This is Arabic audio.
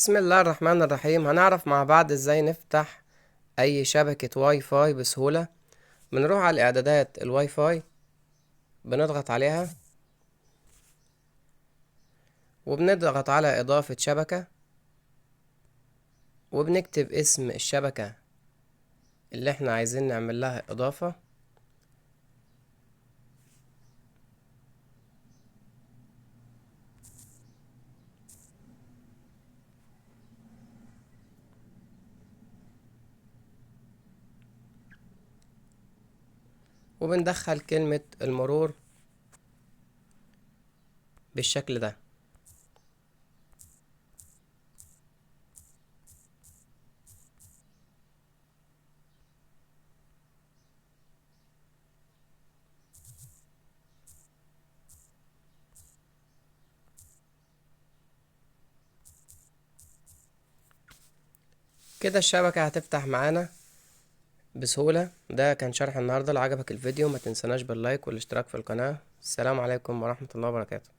بسم الله الرحمن الرحيم. هنعرف مع بعض ازاي نفتح اي شبكة واي فاي بسهولة. بنروح على اعدادات الواي فاي، بنضغط عليها وبنضغط على اضافة شبكة، وبنكتب اسم الشبكة اللي احنا عايزين نعمل لها اضافة، وبندخل كلمة المرور بالشكل ده. كده الشبكة هتفتح معانا بسهولة. ده كان شرح النهاردة. لو عجبك الفيديو ما تنسناش باللايك والاشتراك في القناة. السلام عليكم ورحمة الله وبركاته.